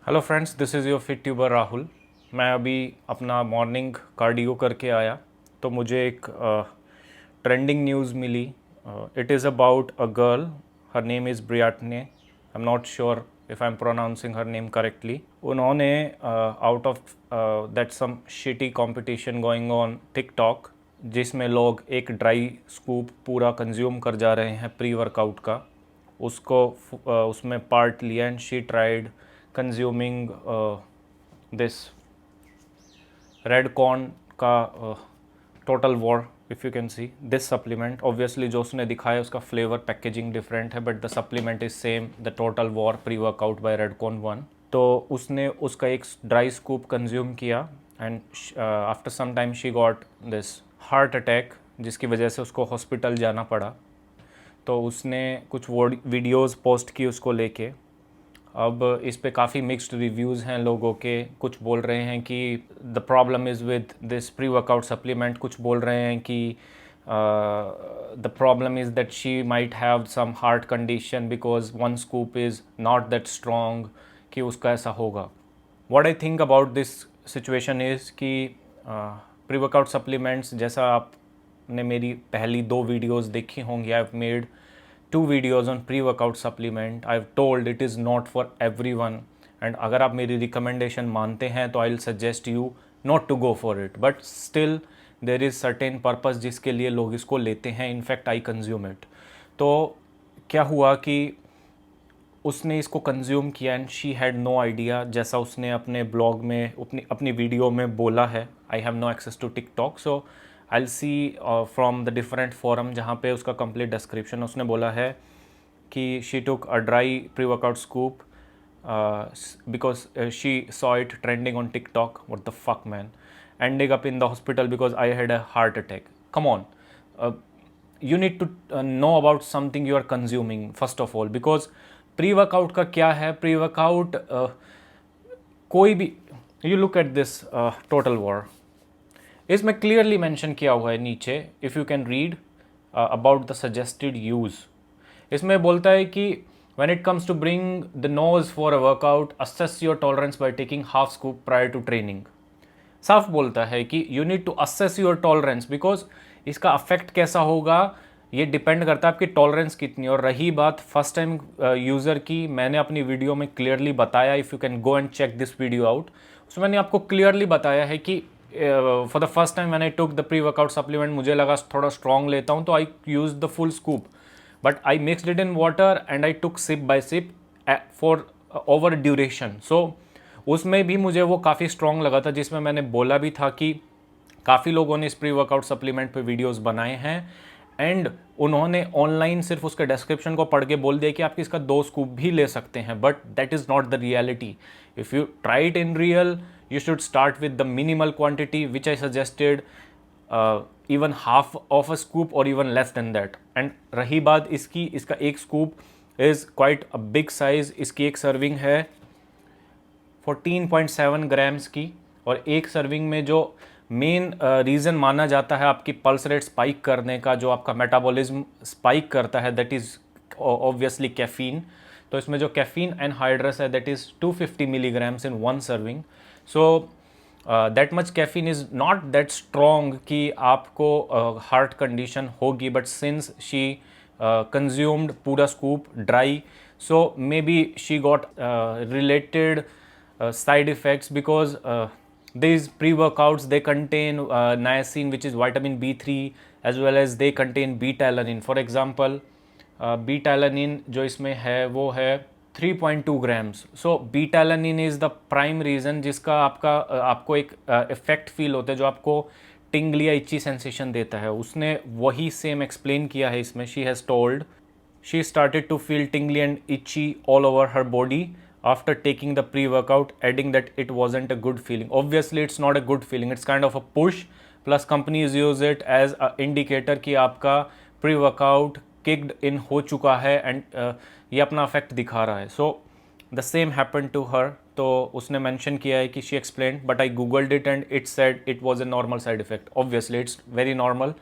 Hello friends, this is your fit tuber Rahul. मैं अभी अपना मॉर्निंग कार्डियो करके आया तो मुझे एक ट्रेंडिंग न्यूज़ मिली। It is about a girl, her name is Brittany. I am not sure if I am pronouncing her name correctly. उन्होंने out of that some shitty competition going on TikTok, जिसमें लोग एक dry scoop पूरा consume कर जा रहे हैं pre workout का, उसको उसमें पार्ट लिया and she tried consuming this Redcon का total war. If you can see this supplement, obviously जो उसने दिखाया उसका फ्लेवर पैकेजिंग डिफरेंट है, but the supplement is same, the total war pre workout by Redcon one. तो उसने उसका एक ड्राई स्कूप कंज्यूम किया and after some time she got this heart attack, जिसकी वजह से उसको हॉस्पिटल जाना पड़ा। तो उसने कुछ वीडियोस पोस्ट की उसको लेके। अब इस पे काफ़ी मिक्स्ड रिव्यूज़ हैं लोगों के। कुछ बोल रहे हैं कि the problem is with this pre workout supplement, कुछ बोल रहे हैं कि the problem is that she might have some heart condition because one scoop is not that strong, कि उसका ऐसा होगा। What I think about this situation is कि प्री वर्कआउट सप्लीमेंट्स, जैसा आपने मेरी पहली 2 वीडियोज़ देखी होंगी, I have made 2 videos on pre-workout supplement. I've told it is not for everyone, and अगर आप मेरी रिकमेंडेशन मानते हैं तो I'll suggest you not to go for it, but still there is certain purpose जिसके लिए लोग इसको लेते हैं। In fact I consume it. तो क्या हुआ कि उसने इसको कंज्यूम किया and she had no idea, जैसा उसने अपने ब्लॉग में अपनी वीडियो में बोला है। I have no access to TikTok, so I will see from the different forum जहाँ पे उसका कंप्लीट डिस्क्रिप्शन। उसने बोला है कि she took a dry pre workout scoop because she saw it trending on TikTok. What the fuck man, ending up in the hospital because I had a heart attack. Come on, you need to know about something you are consuming first of all, because pre workout का क्या है। Pre workout कोई भी, you look at this total war, इसमें clearly mention किया हुआ है नीचे, if you can read about the suggested use. इसमें बोलता है कि when it comes to bring the nose for a workout, assess your tolerance by taking half scoop prior to training। साफ बोलता है कि you need to assess your tolerance, because इसका affect कैसा होगा ये डिपेंड करता है आपकी टॉलरेंस कितनी। और रही बात फर्स्ट टाइम यूज़र की, मैंने अपनी वीडियो में क्लियरली बताया, if you can go and check this video out, उसमें मैंने आपको क्लियरली बताया है कि फॉर द फर्स्ट टाइम मैंन I took the pre workout supplement, मुझे लगा थोड़ा स्ट्रॉन्ग लेता हूँ तो I use the full scoop, but I mixed it in water and I took sip by sip for over duration. So उसमें भी मुझे वो काफ़ी स्ट्रॉन्ग लगा था, जिसमें मैंने बोला भी था कि काफ़ी लोगों ने इस प्री वर्कआउट सप्लीमेंट पे वीडियोस बनाए हैं एंड उन्होंने ऑनलाइन सिर्फ उसके डिस्क्रिप्शन को पढ़ के बोल दिया कि आप इसका 2 स्कूप भी ले सकते हैं, but that is not the reality. If you try it in real, you should start with the minimal quantity which I suggested, even half of a scoop or even less than that। and रही बात इसकी, इसका एक scoop is quite a big size, इसकी एक serving है 14.7 grams की, और एक सर्विंग में जो मेन रीज़न माना जाता है आपकी पल्स रेट स्पाइक करने का, जो आपका मेटाबॉलिज्म स्पाइक करता है, दैट इज़ ऑब्वियसली कैफीन। तो इसमें जो कैफीन एनहाइड्रस है that is 250 milligrams in one serving. So that much caffeine is not that strong कि आपको हार्ट कंडीशन होगी, बट सिंस शी कंज्यूम्ड पूरा scoop dry, so maybe she got related side effects because these pre-workouts, they contain niacin, which is vitamin B3, as well as they contain beta-alanine। for example, beta-alanine जो इसमें है वो है 3.2 grams. So beta-alanine is the prime reason जिसका आपको एक effect feel होता है, जो आपको टिंगली या इच्ची सेंसेशन देता है। उसने वही सेम एक्सप्लेन किया है इसमें। She has told she started to feel tingly and itchy all over her body after taking the pre-workout, adding that it wasn't a good feeling। Obviously it's not a good feeling, it's kind of a push, plus companies use it as a indicator कि आपका pre-workout kicked in हो चुका है and ये अपना effect दिखा रहा है। So the same happened to her। तो उसने mention किया है कि she explained, but I googled it and it said it was a normal side effect। Obviously it's very normal,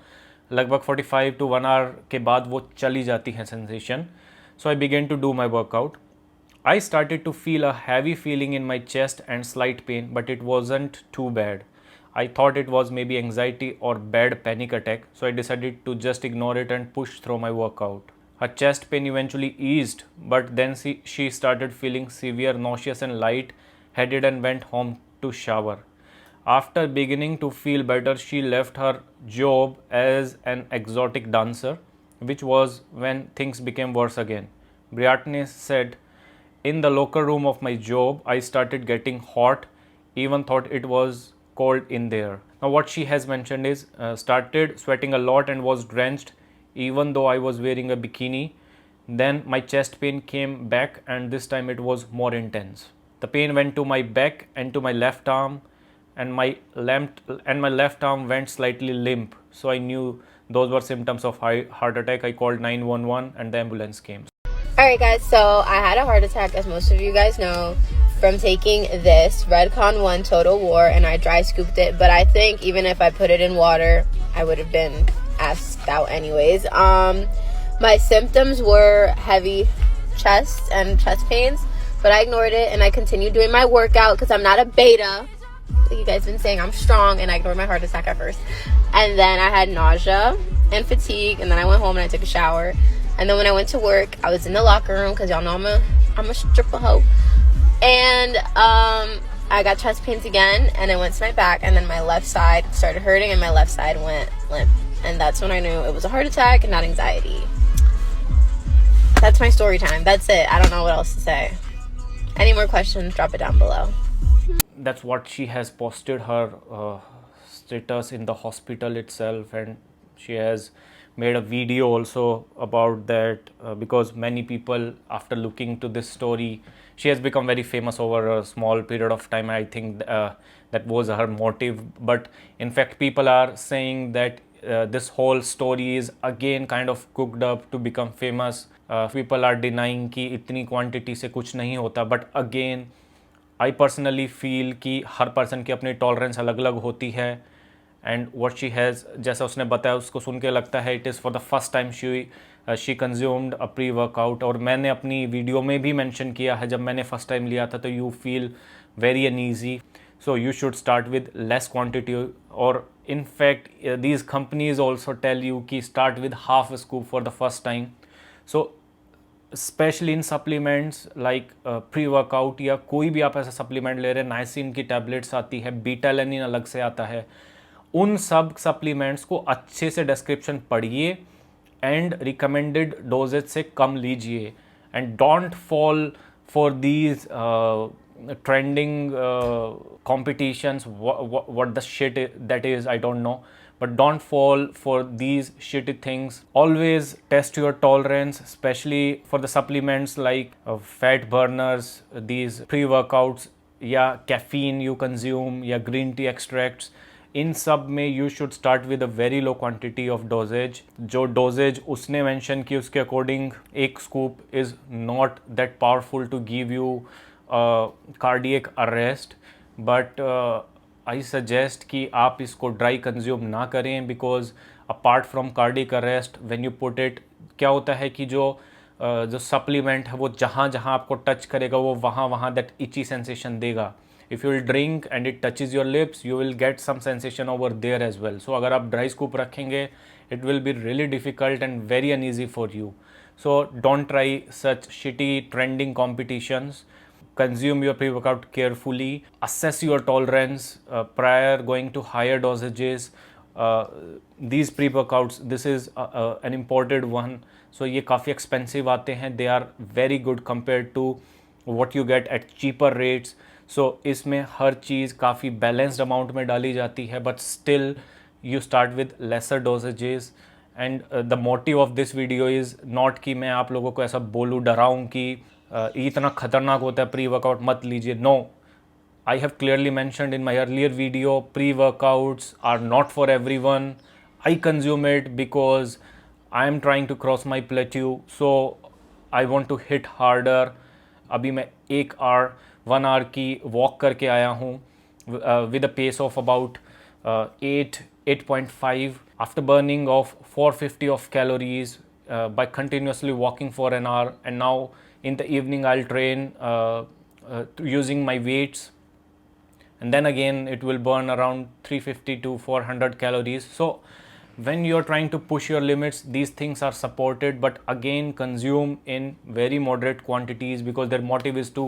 लगभग 45 to 1 hour के बाद वो चली जाती है sensation. So I began to do my workout. I started to feel a heavy feeling in my chest and slight pain, but it wasn't too bad. I thought it was maybe anxiety or bad panic attack, so I decided to just ignore it and push through my workout. Her chest pain eventually eased, but then she started feeling severe, nauseous, and light-headed and went home to shower. After beginning to feel better, she left her job as an exotic dancer, which was when things became worse again. Briatne said, in the locker room of my job, I started getting hot, even thought it was cold in there. Now, what she has mentioned is started sweating a lot and was drenched, even though I was wearing a bikini. Then my chest pain came back, and this time it was more intense. The pain went to my back and to my left arm, and my left arm went slightly limp. So I knew those were symptoms of heart attack. I called 911 and the ambulance came. Alright guys, so I had a heart attack, as most of you guys know, from taking this Redcon 1 Total War, and I dry scooped it, but I think even if I put it in water, I would have been asked out anyways. My symptoms were heavy chest and chest pains, but I ignored it and I continued doing my workout because I'm not a beta. Like you guys been saying, I'm strong, and I ignored my heart attack at first. And then I had nausea and fatigue, and then I went home and I took a shower. And then when I went to work, I was in the locker room because y'all know I'm a stripper hoe. And I got chest pains again, and it went to my back, and then my left side started hurting, and my left side went limp. And that's when I knew it was a heart attack and not anxiety. That's my story time. That's it. I don't know what else to say. Any more questions, drop it down below. That's what she has posted her status in the hospital itself, and she has made a video also about that because many people, after looking to this story, she has become very famous over a small period of time. I think that was her motive, but in fact people are saying that this whole story is again kind of cooked up to become famous. People are denying कि इतनी quantity से कुछ नहीं होता, but again I personally feel कि हर person की अपनी tolerance अलग अलग होती है. एंड व्हाट शी हैज़, जैसा उसने बताया उसको सुन के लगता है it is for the first time she consumed a pre workout. और मैंने अपनी वीडियो में भी मेंशन किया है, जब मैंने फर्स्ट टाइम लिया था तो you feel very uneasy, so you should start with less quantity. और in fact these companies also tell you कि start with half a scoop for the first time. So specially in supplements like pre workout या कोई भी आप ऐसा supplement ले रहे हैं, नाइसिन की टैबलेट्स आती है, बीटा एलेनिन अलग से आता है, उन सब सप्लीमेंट्स को अच्छे से डिस्क्रिप्शन पढ़िए एंड रिकमेंडेड डोजेज से कम लीजिए. And don't fall for these trending competitions, what the shit that is, I don't know, but don't fall for these shitty things. Always test your tolerance, especially for the supplements like fat burners, these pre-workouts, या caffeine you consume, या green tea extracts. इन सब में you should start with a very low quantity of doses. जो doses उसने mention की उसके according एक scoop is not that powerful to give you cardiac arrest, but I suggest कि आप इसको ड्राई कंज्यूम ना करें, because apart from cardiac arrest when you put it, क्या होता है कि जो सप्लीमेंट है वो जहाँ जहाँ आपको टच करेगा वो वहाँ वहाँ दैट इची सेंसेशन देगा. If you will drink and it touches your lips, you will get some sensation over there as well. So अगर आप dry scoop रखेंगे, it will be really difficult and very uneasy for you. So don't try such shitty trending competitions. Consume your pre-workout carefully. Assess your tolerance prior going to higher dosages. These pre-workouts, this is an imported one. So ये काफ़ी expensive आते हैं. They are very good compared to what you get at cheaper rates. सो इसमें हर चीज़ काफ़ी balanced amount में डाली जाती है, but still you start with lesser dosages. And the motive of this video is not कि मैं आप लोगों को ऐसा बोलूँ, डराऊँ कि इतना खतरनाक होता है प्री वर्कआउट मत लीजिए. No, I have clearly mentioned in my earlier video, pre-workouts are not for everyone. I consume it because I am trying to cross my plateau, so I want to hit harder. अभी मैं 1 hour की walk करके आया हूँ with a pace of about 8.5 after burning of 450 of calories by continuously walking for an hour. And now In the evening I'll train using my weights, and then again it will burn around 350 to 400 calories. So when you're trying to push your limits, these things are supported, but again consume in very moderate quantities because their motive is to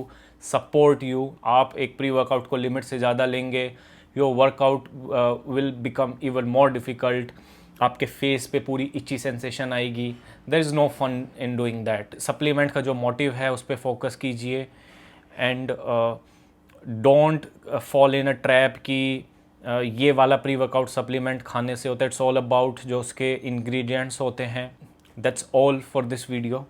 support you. आप एक pre workout को limit से ज़्यादा लेंगे, your workout will become even more difficult. आपके face पे पूरी itchy sensation आएगी. There is no fun in doing that. Supplement का जो मोटिव है उस पर फोकस कीजिए, and don't fall in a trap कि ये वाला प्री वर्कआउट सप्लीमेंट खाने से होता है. इट्स ऑल अबाउट जो उसके इंग्रेडिएंट्स होते हैं. That's all for this video.